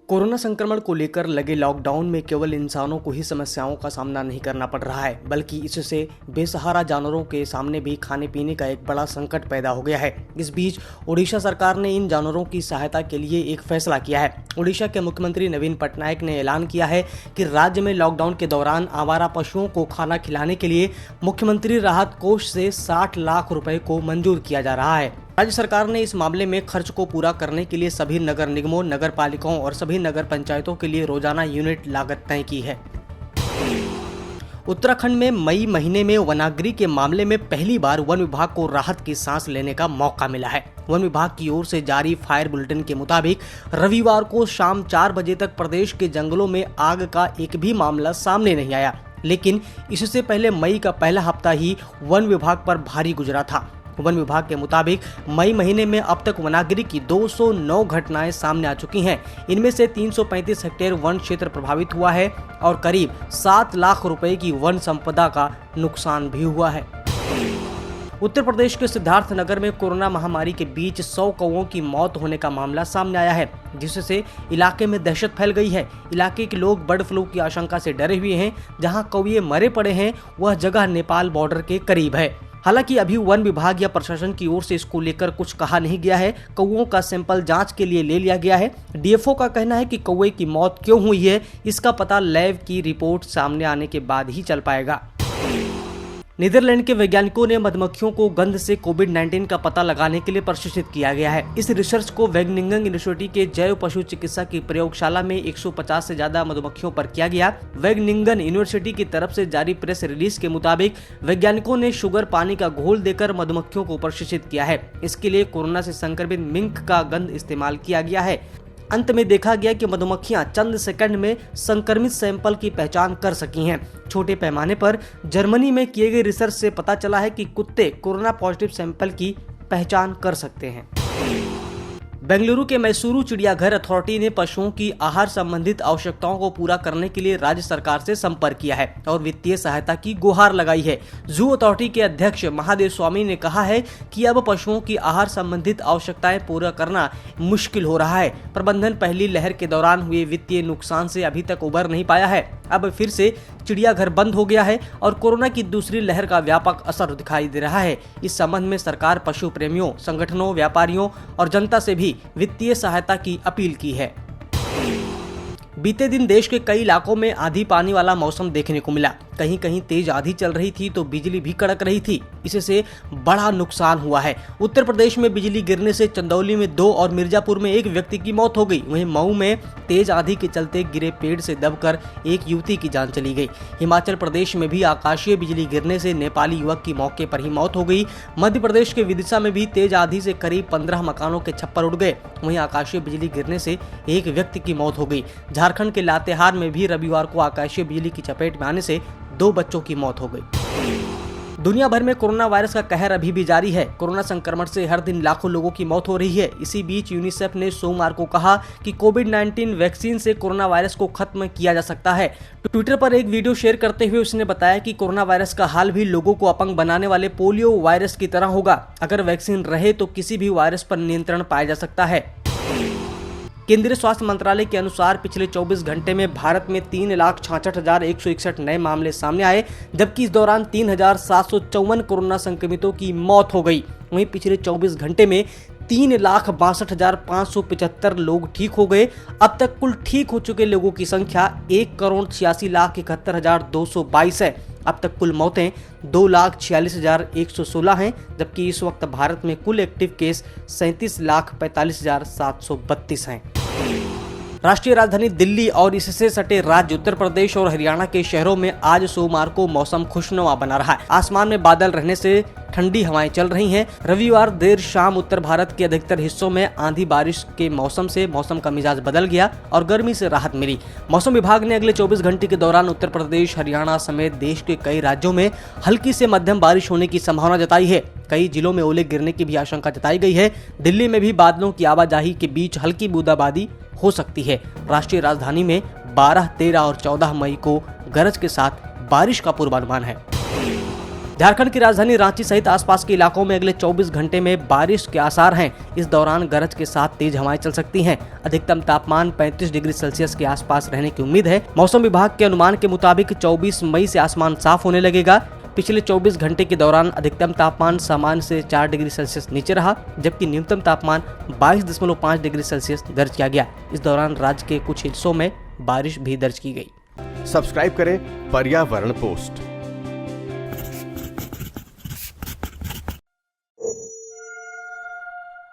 Corona संक्रमण को लेकर लगे लॉकडाउन में केवल इंसानों को ही समस्याओं का सामना नहीं करना पड़ रहा है, बल्कि इससे बेसहारा जानवरों के सामने भी खाने पीने का एक बड़ा संकट पैदा हो गया है। इस बीच ओडिशा सरकार ने इन जानवरों की सहायता के लिए एक फैसला किया है। ओडिशा के मुख्यमंत्री नवीन पटनायक ने ऐलान किया है कि राज्य में लॉकडाउन के दौरान आवारा पशुओं को खाना खिलाने के लिए मुख्यमंत्री राहत कोष से 60 लाख रुपए को मंजूर किया जा रहा है। राज्य सरकार ने इस मामले में खर्च को पूरा करने के लिए सभी नगर निगमों, नगर पालिकाओं और सभी नगर पंचायतों के लिए रोजाना यूनिट लागत तय की है। उत्तराखंड में मई महीने में वनाग्नि के मामले में पहली बार वन विभाग को राहत की सांस लेने का मौका मिला है। वन विभाग की ओर से जारी फायर बुलेटिन के मुताबिक रविवार को शाम 4 बजे तक प्रदेश के जंगलों में आग का एक भी मामला सामने नहीं आया, लेकिन इससे पहले मई का पहला हफ्ता ही वन विभाग पर भारी गुजरा था। वन विभाग के मुताबिक मई महीने में अब तक वनाग्नि की 209 घटनाएं सामने आ चुकी हैं। इनमें से 335 हेक्टेयर वन क्षेत्र प्रभावित हुआ है और करीब 7 लाख रुपए की वन संपदा का नुकसान भी हुआ है। उत्तर प्रदेश के सिद्धार्थनगर में कोरोना महामारी के बीच 100 कौवों की मौत होने का मामला सामने आया है, जिससे इलाके में दहशत फैल गई है। इलाके के लोग बर्ड फ्लू की आशंका से डरे हुए हैं। जहां कौवे मरे पड़े हैं, वह जगह नेपाल बॉर्डर के करीब है। हालांकि अभी वन विभाग या प्रशासन की ओर से इसको लेकर कुछ कहा नहीं गया है। कौवों का सैंपल जांच के लिए ले लिया गया है। डीएफओ का कहना है कि कौवे की मौत क्यों हुई है, इसका पता लैब की रिपोर्ट सामने आने के बाद ही चल पाएगा। नीदरलैंड के वैज्ञानिकों ने मधुमक्खियों को गंध से कोविड-19 का पता लगाने के लिए प्रशिक्षित किया गया है। इस रिसर्च को वेगनिंगन यूनिवर्सिटी के जैव पशु चिकित्सा की प्रयोगशाला में 150 से ज्यादा मधुमक्खियों पर किया गया। वेगनिंगन यूनिवर्सिटी की तरफ से जारी प्रेस रिलीज के मुताबिक वैज्ञानिकों ने शुगर पानी का घोल देकर मधुमक्खियों को प्रशिक्षित किया है। इसके लिए कोरोना से संक्रमित मिंक का गंध इस्तेमाल किया गया है। अंत में देखा गया कि मधुमक्खियां चंद सेकंड में संक्रमित सैंपल की पहचान कर सकी हैं। छोटे पैमाने पर जर्मनी में किए गए रिसर्च से पता चला है कि कुत्ते कोरोना पॉजिटिव सैंपल की पहचान कर सकते हैं। बेंगलुरु के मैसूरू चिड़ियाघर अथॉरिटी ने पशुओं की आहार संबंधित आवश्यकताओं को पूरा करने के लिए राज्य सरकार से संपर्क किया है और वित्तीय सहायता की गुहार लगाई है। जू अथॉरिटी के अध्यक्ष महादेव स्वामी ने कहा है कि अब पशुओं की आहार संबंधित आवश्यकताएं पूरा करना मुश्किल हो रहा है। प्रबंधन पहली लहर के दौरान हुए वित्तीय नुकसान से अभी तक उबर नहीं पाया है। अब फिर से चिड़ियाघर बंद हो गया है और कोरोना की दूसरी लहर का व्यापक असर दिखाई दे रहा है। इस संबंध में सरकार पशु प्रेमियों, संगठनों, व्यापारियों और जनता से भी वित्तीय सहायता की अपील की है। बीते दिन देश के कई इलाकों में आंधी पानी वाला मौसम देखने को मिला। कहीं कहीं तेज आंधी चल रही थी तो बिजली भी कड़क रही थी। इससे बड़ा नुकसान हुआ है। उत्तर प्रदेश में बिजली गिरने से चंदौली में 2 और मिर्जापुर में 1 व्यक्ति की मौत हो गई। वहीं मऊ में तेज आंधी के चलते गिरे पेड़ से दबकर एक युवती की जान चली गई। हिमाचल प्रदेश में भी आकाशीय बिजली गिरने से नेपाली युवक की मौके पर ही मौत हो गई। मध्य प्रदेश के विदिशा में भी तेज आंधी से करीब 15 मकानों के छप्पर उड़ गए। वहीं आकाशीय बिजली गिरने से एक व्यक्ति की मौत हो गई। झारखंड के लातेहार में भी रविवार को आकाशीय बिजली की चपेट में आने से 2 बच्चों की मौत हो गई। दुनिया भर में कोरोना वायरस का कहर अभी भी जारी है। कोरोना संक्रमण से हर दिन लाखों लोगों की मौत हो रही है। इसी बीच यूनिसेफ ने सोमवार को कहा कि कोविड-19 वैक्सीन से कोरोना वायरस को खत्म किया जा सकता है। ट्विटर पर एक वीडियो शेयर करते हुए उसने बताया कि कोरोना वायरस का हाल भी लोगों को अपंग बनाने वाले पोलियो वायरस की तरह होगा। अगर वैक्सीन रहे तो किसी भी वायरस पर नियंत्रण पाया जा सकता है। केंद्रीय स्वास्थ्य मंत्रालय के अनुसार पिछले 24 घंटे में भारत में 3,66,161 नए मामले सामने आए, जबकि इस दौरान 3,754 कोरोना संक्रमितों की मौत हो गई। वहीं पिछले 24 घंटे में 3,62,575 लोग ठीक हो गए। अब तक कुल ठीक हो चुके लोगों की संख्या 1,86,71,222 है। अब तक कुल मौतें 2,46,116 हैं, जबकि इस वक्त भारत में कुल एक्टिव केस 37,45,732 हैं। राष्ट्रीय राजधानी दिल्ली और इससे सटे राज्य उत्तर प्रदेश और हरियाणा के शहरों में आज सोमवार को मौसम खुशनुमा बना रहा है। आसमान में बादल रहने से ठंडी हवाएं चल रही हैं। रविवार देर शाम उत्तर भारत के अधिकतर हिस्सों में आंधी बारिश के मौसम से मौसम का मिजाज बदल गया और गर्मी से राहत मिली। मौसम विभाग ने अगले 24 घंटे के दौरान उत्तर प्रदेश, हरियाणा समेत देश के कई राज्यों में हल्की से मध्यम बारिश होने की संभावना जताई है। कई जिलों में ओले गिरने की भी आशंका जताई गई है। दिल्ली में भी बादलों की आवाजाही के बीच हल्की बूंदाबांदी हो सकती है। राष्ट्रीय राजधानी में 12, 13 और 14 मई को गरज के साथ बारिश का पूर्वानुमान है। झारखंड की राजधानी रांची सहित आसपास के इलाकों में अगले 24 घंटे में बारिश के आसार हैं। इस दौरान गरज के साथ तेज हवाएं चल सकती हैं। अधिकतम तापमान 35 डिग्री सेल्सियस के आसपास रहने की उम्मीद है। मौसम विभाग के अनुमान के मुताबिक 24 मई से आसमान साफ होने लगेगा। पिछले 24 घंटे के दौरान अधिकतम तापमान सामान्य से 4 डिग्री सेल्सियस नीचे रहा, जबकि न्यूनतम तापमान 22.5 डिग्री सेल्सियस दर्ज किया गया। इस दौरान राज्य के कुछ हिस्सों में बारिश भी दर्ज की गई। सब्सक्राइब करें पर्यावरण पोस्ट।